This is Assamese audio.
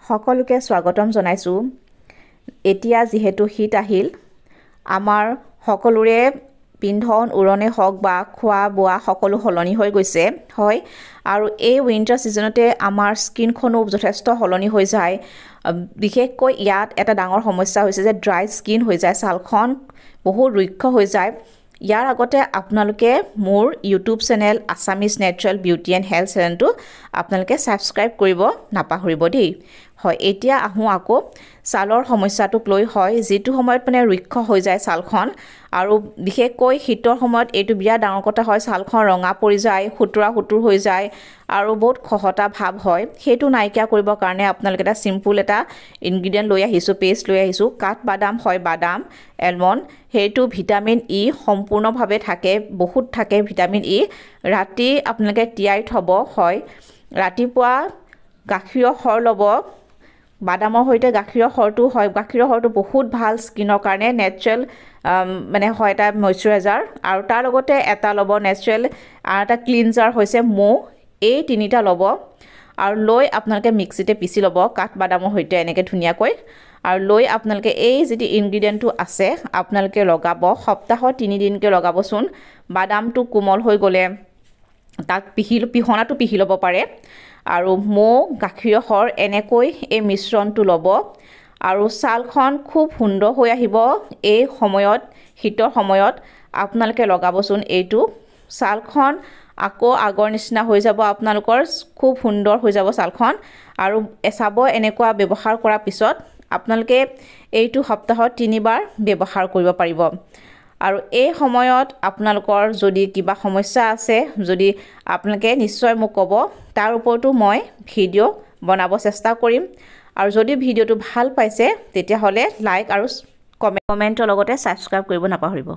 সকলোকে স্বাগতম জনাইছো এতিয়া যেহেতু শীত আহিল আমাৰ সকলোৰে পিন্ধন উৰণে হওক বা খোৱা বোৱা সকলো হলনি হৈ গৈছে হয় আৰু এই উইন্টাৰ সিজনতে আমাৰ স্কিনখনো যথেষ্ট হলনি হৈ যায় বিশেষকৈ ইয়াত এটা ডাঙৰ সমস্যা হৈছে যে ড্ৰাই স্কিন হৈ যায় ছালখন বহুত ৰুক্ষ হৈ যায় ইয়াৰ আগতে আপোনালোকে মোৰ YouTube channel Assamese natural beauty and health চেনেলটো আপোনালোকে সাবস্ক্ৰাইব কৰিব নাপাহৰিব দেই হয় এতিয়া আহো আকৌ ছালৰ সমস্যাটোক লৈ হয় যেটো সময়ত মানে ৰুক্ষ হৈ যায় ছালখন আৰু বিশেষকৈ শীতৰ সময়ত এইটো বিয়া ডাঙৰ কথা হয় ছালখন ৰঙা পৰি যায় হুতুৰা হুতুৰ হৈ যায় আৰু বহুত খহটা ভাব হয় হেতু নাইকিয়া কৰিব কাৰণে আপোনালোকে এটা সিম্পল এটা ইনগ্ৰেডিয়েন্ট লৈ আহিছো পেষ্ট লৈ আহিছো কাঠ বাদাম হয় বাদাম এলমন্ড হেতু ভিটামিন ই সম্পূৰ্ণভাৱে থাকে বহুত থাকে ভিটামিন ই ৰাতি আপোনালোকে তিয়াই থব হয় ৰাতিপুৱা গাখীৰৰ সৰ ল'ব বাদামৰ হৈতে গাখীৰৰ সৰটো হয় গাখীৰৰ সৰটো বহুত ভাল স্কিনৰ কাৰণে নেচাৰেল মানে হয় এটা ময়শ্চাৰাইজাৰ আৰু তাৰ লগতে এটা ল'ব নেচাৰেল আৰু এটা ক্লিনজাৰ হৈছে মৌ এই তিনিটা ল'ব আৰু লৈ আপোনালোকে মিক্সিতে পিছি ল'ব কাঠ বাদামৰ হৈতে এনেকে ধুনিয়াকৈ আৰু লৈ আপোনালোকে এই যেটি ইনগ্ৰেডিয়েন্টটো আছে আপোনালোকে লগাব সপ্তাহত 3 দিনকৈ লগাবচোন বাদামটো কোমল হৈ গলে তাক পিহনাটো পিহি ল'ব পাৰে আৰু মৌ গাখীৰৰ সৰ এনেকৈ এই মিশ্ৰণটো ল'ব আৰু ছালখন খুব সুন্দৰ হৈ আহিব এই সময়ত শীতৰ সময়ত আপোনালোকে লগাবচোন এইটো ছালখন আকৌ আগৰ নিচিনা হৈ যাব আপোনালোকৰ খুব সুন্দৰ হৈ যাব ছালখন আৰু এসাব এনেকুৱা ব্যৱহাৰ কৰাৰ পিছত আপোনালোকে এইটো সপ্তাহত 3 বাৰ ব্যৱহাৰ কৰিব পাৰিব আৰু এই সময়ত আপোনালোকৰ যদি কিবা সমস্যা আছে যদি আপোনালোকে নিশ্চয় মোক ক'ব তাৰ ওপৰতো মই ভিডিও বনাব চেষ্টা কৰিম আৰু যদি ভিডিওটো ভাল পাইছে তেতিয়া হলে লাইক আৰু কমেন্টৰ লগতে সাবস্ক্ৰাইব কৰিব নাপাহৰিব